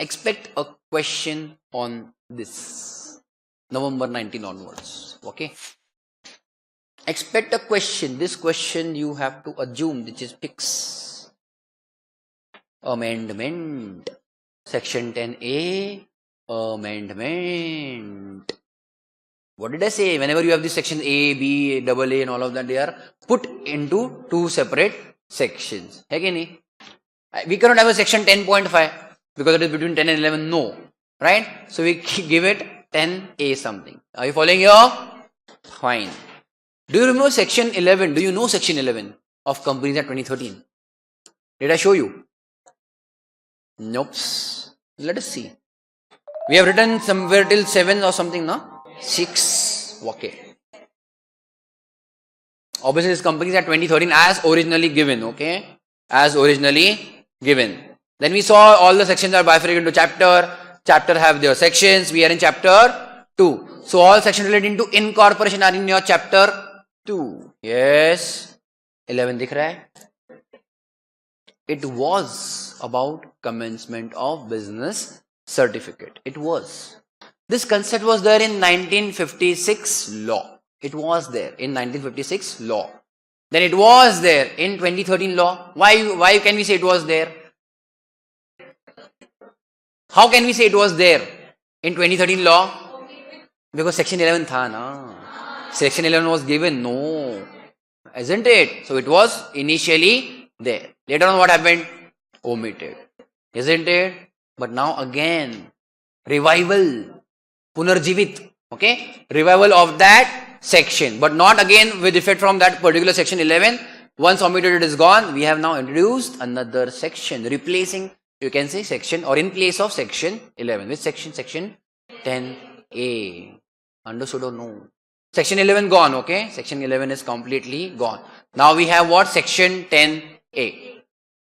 expect a question on this November 19 onwards. Okay, expect a question. This question you have to assume, which is fix. Amendment, section 10A, amendment. What did I say? Whenever you have this section A, B, AA and all of that, they are put into two separate sections. Again, we cannot have a section 10.5 because it is between 10 and 11. No. Right? So we give it 10A something. Are you following here? Fine. Do you remember section 11? Do you know section 11 of Companies Act 2013? Did I show you? Nope. Let us see. We have written somewhere till 7 or something, no? 6. Okay. Obviously, this Companies Act 2013 as originally given. Okay. As originally given. Then we saw all the sections are bifurcated into chapter. Chapter have their sections. We are in chapter 2. So all sections relating to incorporation are in your chapter 2. Yes. 11 dikh raha hai? It was about commencement of business certificate. It was. This concept was there in 1956 law. It was there in 1956 law. Then it was there in 2013 law. Why can we say it was there? How can we say it was there in 2013 law? Because section 11 tha na. Section 11 was given. No. Isn't it? So it was initially there. Later on what happened? Omitted. Isn't it? But now again, revival. Punarjivit. Okay? Revival of that section. But not again with effect from that particular section 11. Once omitted it is gone. We have now introduced another section. Replacing, you can say section or in place of section 11. Which section? Section 10A. Understood or no? Section 11 gone. Okay? Section 11 is completely gone. Now we have what? Section 10A.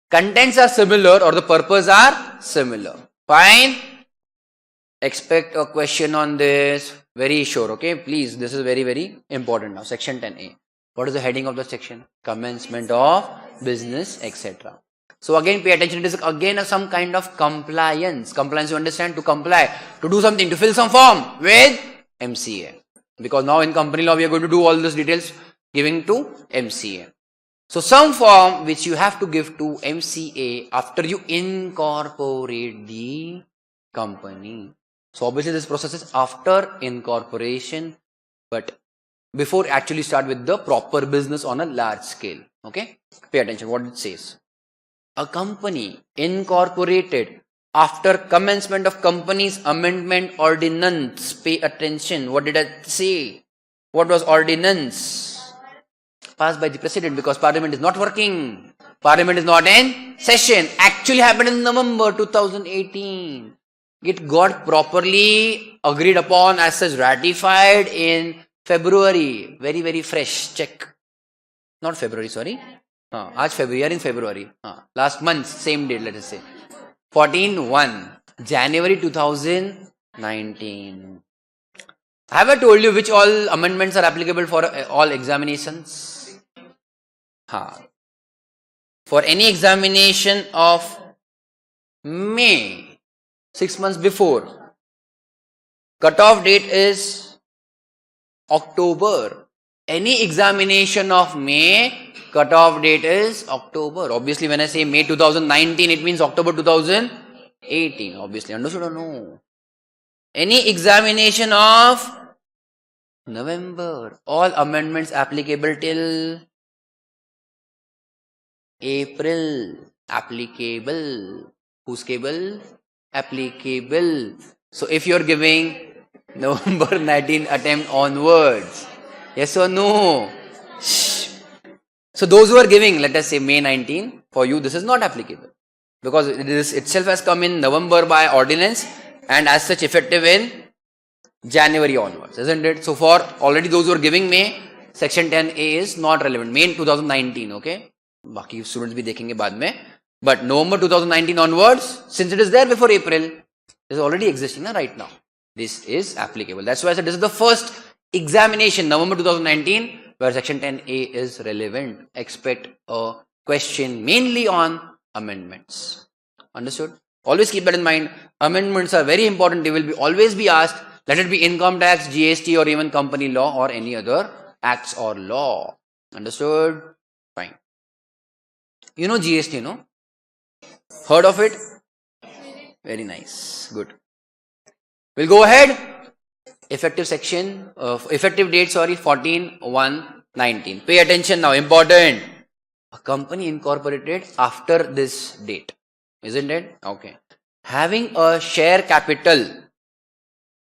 Contents are similar or the purpose are similar. Fine. Expect a question on this. Very sure. Okay. Please. This is very, very important now. Section 10A. What is the heading of the section? Commencement of business, etc. So again, pay attention. It is again some kind of compliance. Compliance, you understand? To comply. To do something. To fill some form with MCA. Because now in company law, we are going to do all these details giving to MCA. So some form which you have to give to MCA after you incorporate the company. So obviously this process is after incorporation, but before actually start with the proper business on a large scale. Okay? Pay attention what it says. A company incorporated after commencement of company's amendment ordinance. Pay attention. What did I say? What was ordinance? Passed by the president because parliament is not working. Parliament is not in session. Actually happened in November 2018. It got properly agreed upon as such ratified in February. Very, very fresh. Check. Not February, sorry. Aaj February, in February. Last month, same date, let us say. 14/1. January 2019. Have I told you which all amendments are applicable for all examinations? For any examination of May, 6 months before, cutoff date is October. Any examination of May, cutoff date is October. Obviously, when I say May 2019, it means October 2018. Obviously, understood or no? Any examination of November, all amendments applicable till April. Applicable. Who's cable? Applicable. So if you're giving November 19 attempt onwards, yes or no? Shh. So those who are giving, let us say May 19, for you this is not applicable. Because this itself has come in November by ordinance and as such effective in January onwards, isn't it? So for already those who are giving May, section 10A is not relevant. May 2019, okay? Baki students bhi dekhenge baad mein. But November 2019 onwards, since it is there before April, it is already existing right now. This is applicable. That's why I said this is the first examination, November 2019, where section 10A is relevant. Expect a question mainly on amendments. Understood? Always keep that in mind. Amendments are very important. They will always be asked. Let it be income tax, GST, or even company law or any other acts or law. Understood? Fine. You know GST, no? Heard of it? Very nice. Good. We'll go ahead. Effective date, 14/1/19. Pay attention now. Important. A company incorporated after this date. Isn't it? Okay. Having a share capital.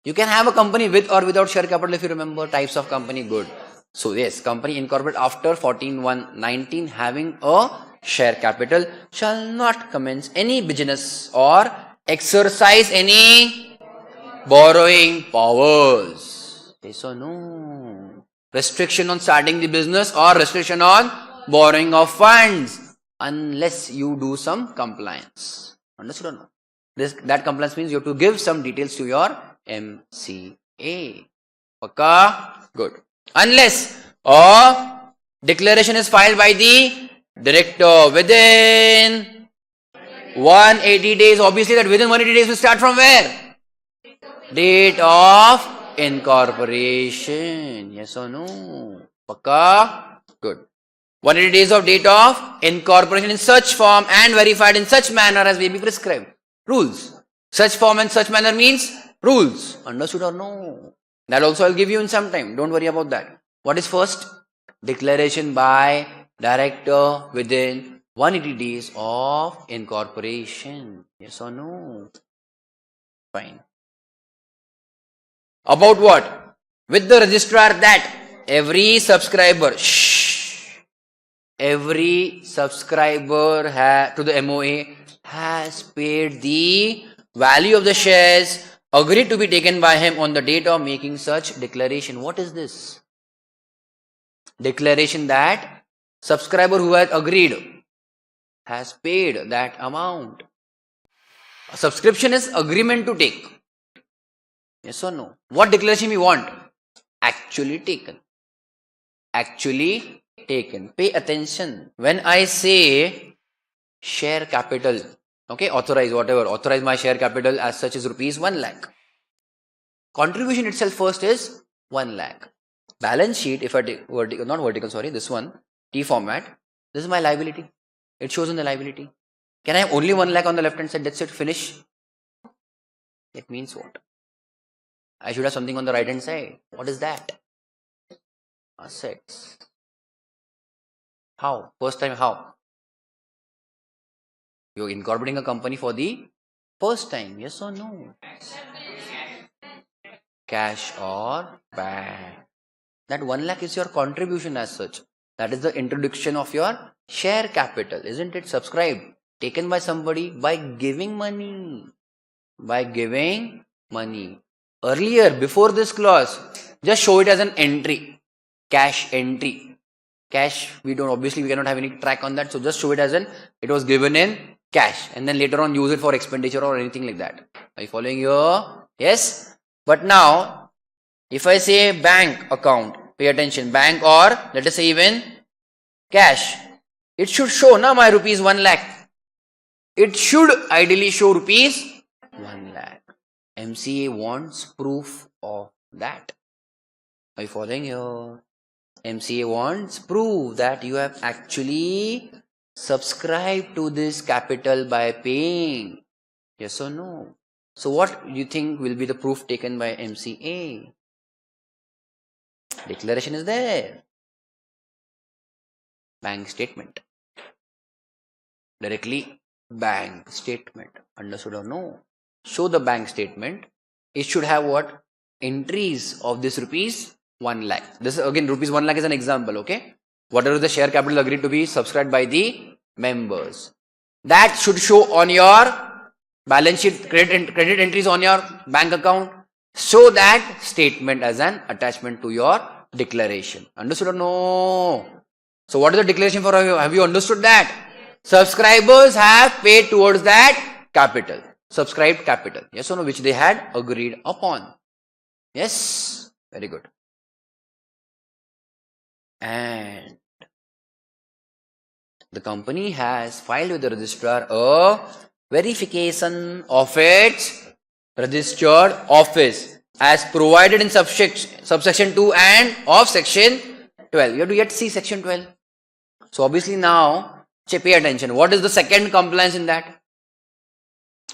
You can have a company with or without share capital if you remember types of company. Good. So yes, company incorporated after 14/1/19 having a share capital shall not commence any business or exercise any borrowing powers. Yes or no? Restriction on starting the business or restriction on borrowing of funds unless you do some compliance. Understood or no? That compliance means you have to give some details to your MCA. Okay? Good. Unless a declaration is filed by the director within 180 days. Obviously that within 180 days will start from where? Date of incorporation. Yes or no? Paka? Good. 180 days of date of incorporation in such form and verified in such manner as may be prescribed. Rules. Such form and such manner means rules. Understood or no? That also I'll give you in some time. Don't worry about that. What is first? Declaration by director within 180 days of incorporation. Yes or no? Fine. About what? With the registrar that every subscriber to the MOA has paid the value of the shares agreed to be taken by him on the date of making such declaration. What is this? Declaration that subscriber who has agreed has paid that amount. A subscription is agreement to take. Yes or no? What declaration we want? Actually taken. Actually taken. Pay attention. When I say share capital, okay, authorize my share capital as such is rupees 1 lakh. Contribution itself first is 1 lakh. Balance sheet, if I take this one, T format, this is my liability. It shows in the liability. Can I have only 1 lakh on the left hand side? That's it, finish. It means what? I should have something on the right hand side. What is that? Assets. How? First time how? You're incorporating a company for the first time. Yes or no? Cash or bank. That 1 lakh is your contribution as such. That is the introduction of your share capital. Isn't it subscribed? Taken by somebody by giving money. By giving money. Earlier, before this clause, just show it as an entry. Cash entry. Cash, we cannot have any track on that. So just show it as it was given in cash. And then later on use it for expenditure or anything like that. Are you following here? Yes? But now, if I say bank account, pay attention, bank or let us say even cash, it should show now my rupees 1 lakh. It should ideally show rupees 1 lakh. MCA wants proof of that. Are you following here? MCA wants proof that you have actually subscribed to this capital by paying. Yes or no? So what do you think will be the proof taken by MCA? Declaration is there. Bank statement. Directly bank statement. Understood or no? Show the bank statement. It should have what? Entries of this rupees 1 lakh. This again rupees 1 lakh is an example, okay? Whatever the share capital agreed to be subscribed by the members. That should show on your balance sheet, credit entries on your bank account. Show that statement as an attachment to your declaration. Understood or no? So what is the declaration for? Have you understood that? Subscribers have paid towards that capital. Subscribed capital. Yes or no? Which they had agreed upon. Yes? Very good. And the company has filed with the registrar a verification of its registered office as provided in subsection 2 and of section 12. You have to yet see section 12. So obviously now, pay attention. What is the second compliance in that?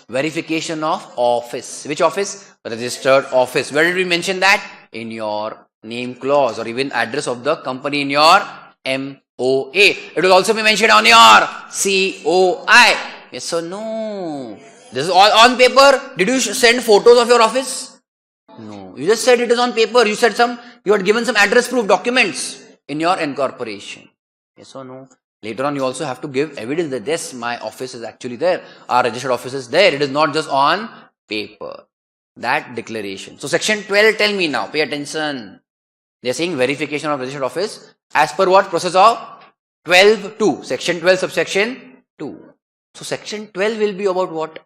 Verification of office. Which office? Registered office. Where did we mention that? In your name clause or even address of the company in your MOA. It will also be mentioned on your COI. Yes or no? This is all on paper. Did you send photos of your office? No. You just said it is on paper. You said you had given some address proof documents in your incorporation. Yes or no? Later on, you also have to give evidence that yes, my office is actually there. Our registered office is there. It is not just on paper. That declaration. So section 12, tell me now. Pay attention. They are saying verification of registered office as per what? Process of 12.2. Section 12, subsection 2. So section 12 will be about what?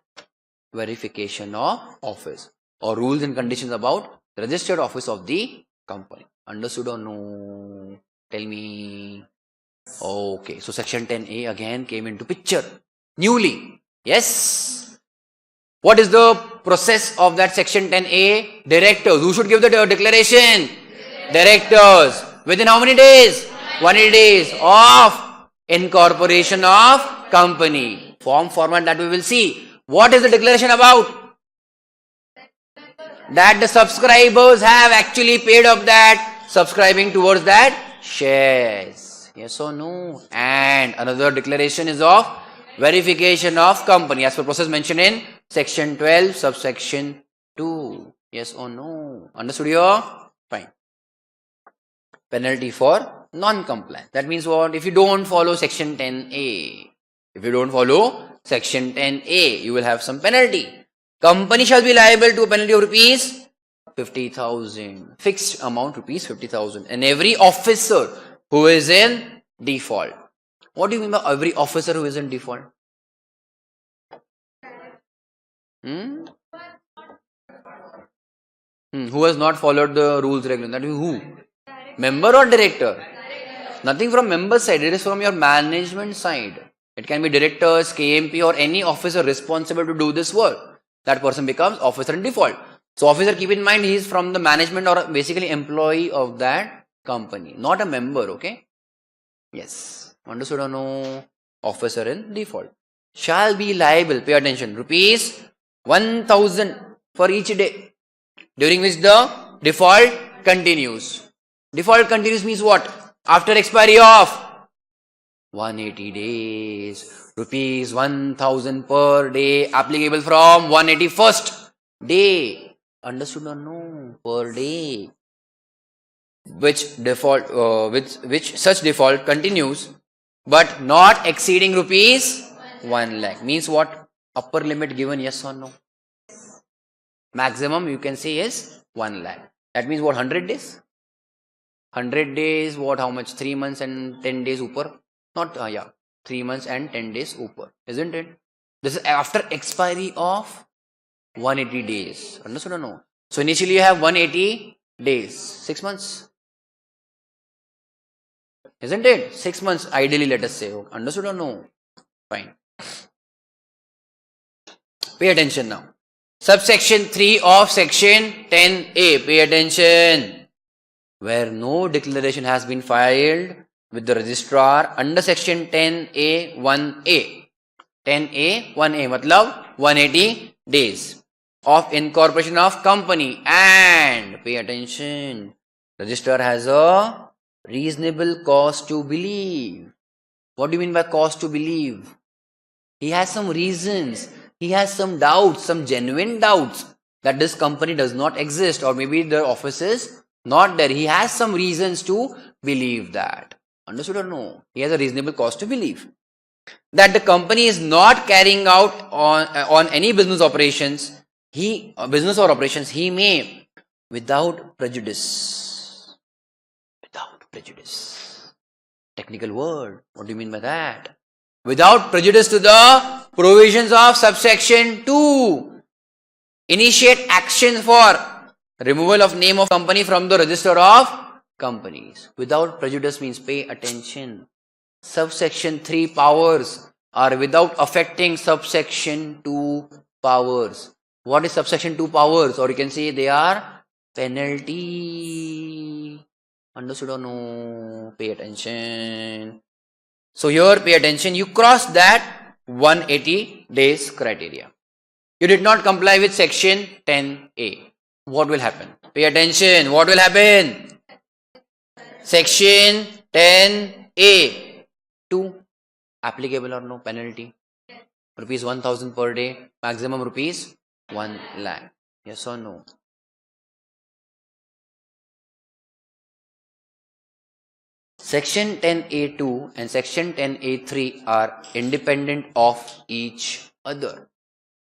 Verification of office or rules and conditions about the registered office of the company. Understood or no? Tell me. Okay, so section 10A again came into picture newly. Yes. What is the process of that section 10A? Directors. Who should give the declaration? Directors. Within how many days? 180 days of incorporation of company. Form format that we will see. What is the declaration about? That the subscribers have actually paid off that, subscribing towards that shares. Yes or no? And another declaration is of verification of company as per process mentioned in section 12, subsection 2. Yes or no? Understood here? Fine. Penalty for non-compliance. That means what? If you don't follow section 10A, if you don't follow section 10A, you will have some penalty. Company shall be liable to a penalty of rupees 50,000. Fixed amount rupees 50,000. And every officer who is in default. What do you mean by every officer who is in default? Who has not followed the rules regularly? That means who? Member or director? Nothing from member side. It is from your management side. It can be directors, KMP or any officer responsible to do this work. That person becomes officer in default. So officer, keep in mind, he is from the management or basically employee of that company. Not a member, okay? Yes. Understood or no? Officer in default. Shall be liable, pay attention, rupees 1,000 for each day, during which the default continues. Default continues means what? After expiry of 180 days, rupees 1,000 per day, applicable from 181st day. Understood or no? Per day. Which such default continues, but not exceeding rupees 1 lakh. Means what? Upper limit given, yes or no? Maximum you can say is 1 lakh. That means what? 100 days? 100 days, what? How much? 3 months and 10 days upper? Not, 3 months and 10 days upper. Isn't it? This is after expiry of 180 days. Understood or no? So initially you have 180 days. 6 months. Isn't it? 6 months ideally, let us say. Understood or no? Fine. Pay attention now. Subsection 3 of section 10A. Pay attention. Where no declaration has been filed with the registrar under section 10A 1A. 10A 1A matlab 180 days of incorporation of company, and pay attention, registrar has a reasonable cause to believe. What do you mean by cause to believe? He has some reasons, he has some doubts, some genuine doubts that this company does not exist, or maybe the office is not there. He has some reasons to believe that. Understood or no? He has a reasonable cause to believe that the company is not carrying out on any business operations. He may, without prejudice. Without prejudice. Technical word. What do you mean by that? Without prejudice to the provisions of subsection 2. Initiate action for removal of name of company from the register of companies. Without prejudice means, pay attention, subsection 3 powers are without affecting subsection 2 powers. What is subsection 2 powers? Or you can say they are penalty. Understood or no? Pay attention. So here pay attention. You cross that 180 days criteria. You did not comply with section 10A. What will happen? Pay attention. What will happen? Section 10A. 2. Applicable or no? Penalty. Rupees 1000 per day. Maximum rupees 1 lakh. Yes or no? Section 10A2 and section 10A3 are independent of each other.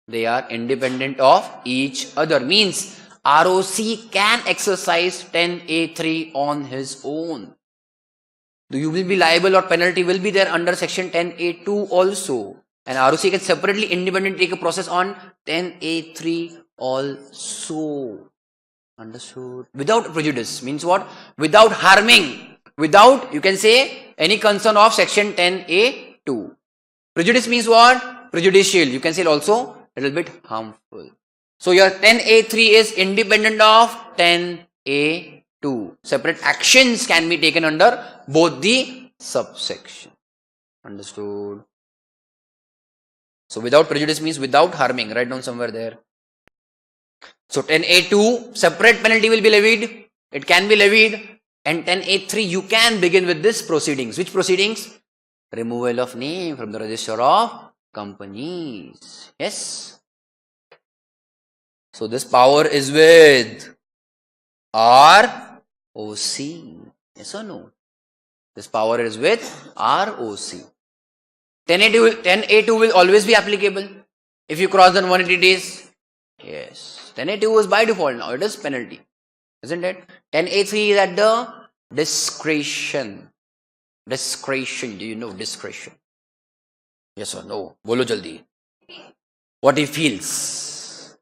They are independent of each other. Means ROC can exercise 10A3 on his own. You will be liable or penalty will be there under section 10A2 also. And ROC can separately independently take a process on 10A3 also. Understood? Without prejudice. Means what? Without harming. Without, you can say, any concern of section 10A2. Prejudice means what? Prejudicial. You can say also a little bit harmful. So your 10A3 is independent of 10A2. Separate actions can be taken under both the subsection. Understood? So without prejudice means without harming. Write down somewhere there. So 10A2, separate penalty will be levied. It can be levied. And 10A3, you can begin with this proceedings. Which proceedings? Removal of name from the register of companies. Yes. So this power is with ROC. Yes or no? This power is with ROC. 10A2 will always be applicable. If you cross the 180 days. Yes. 10A2 is by default now. It is penalty. Isn't it? 10A3 is at the discretion. Discretion. Do you know discretion? Yes or no? Bolo jaldi. What he feels.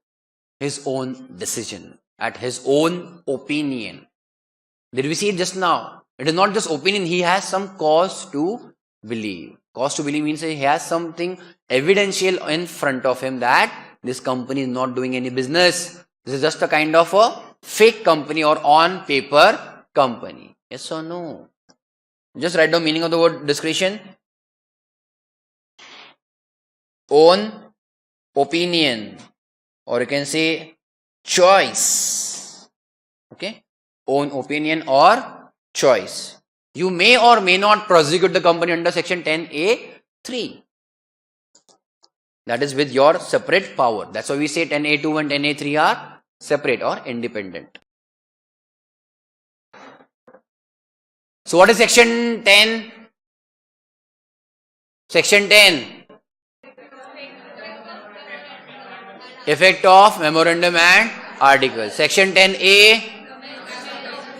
His own decision. At his own opinion. Did we see it just now? It is not just opinion. He has some cause to believe. Cause to believe means he has something evidential in front of him that this company is not doing any business. This is just a kind of a fake company or on paper company. Yes or no? Just write down meaning of the word discretion. Own opinion, or you can say choice. Okay? Own opinion or choice. You may or may not prosecute the company under section 10A3. That is with your separate power. That's why we say 10A2 and 10A3 are separate or independent. So what is section 10? Section 10. Effect of memorandum and articles. Section 10A.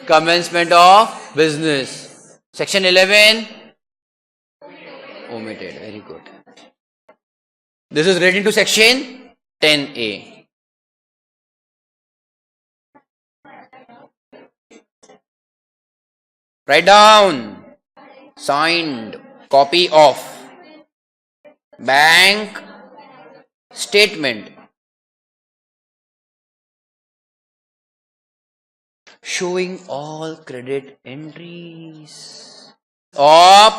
Commencement of business. Section 11. Omitted. Very good. This is relating to section 10A. Write down. Signed copy of bank statement showing all credit entries of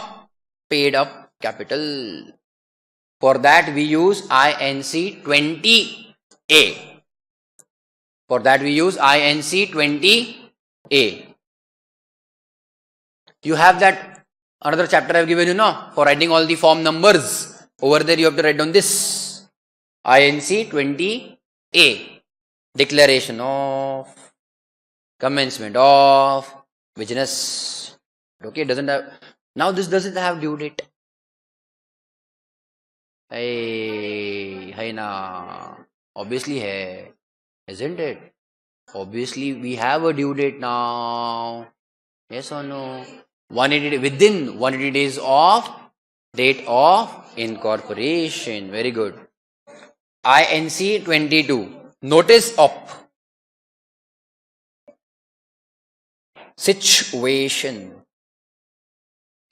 paid up capital. For that we use INC 20A. For that we use INC 20A. You have that another chapter I have given you now for writing all the form numbers. Over there you have to write down this. INC 20A. Declaration of commencement of business. Okay, it doesn't have. Now this doesn't have due date. Hey na. Obviously hai. Isn't it? Obviously we have a due date now. Yes or no? 180 within 180 days of date of incorporation. Very good. INC 22. Notice of situation.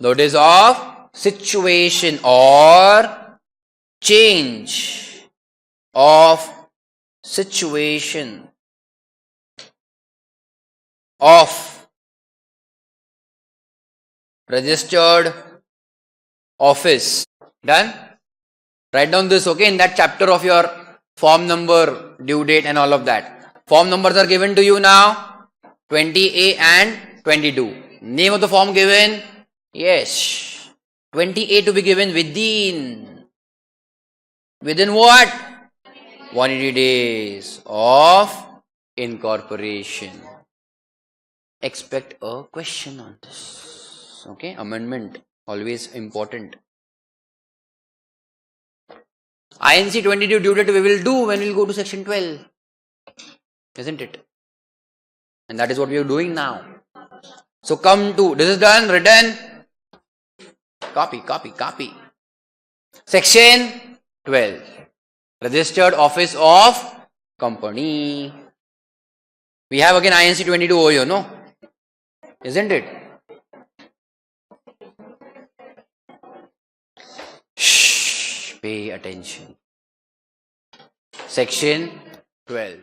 Notice of situation or change of situation of registered office. Done? Write down this, okay, in that chapter of your form number, due date and all of that. Form numbers are given to you now, 20A and 22. Name of the form given? Yes. 20A to be given within what? 180 days of incorporation. Expect a question on this. Okay, amendment, always important. INC 22 due date we will do when we will go to section 12. Isn't it? And that is what we are doing now. So come to, this is done, written. Copy. Section 12. Registered office of company. We have again INC 22 over here, no? Isn't it? Shh, pay attention. Section 12.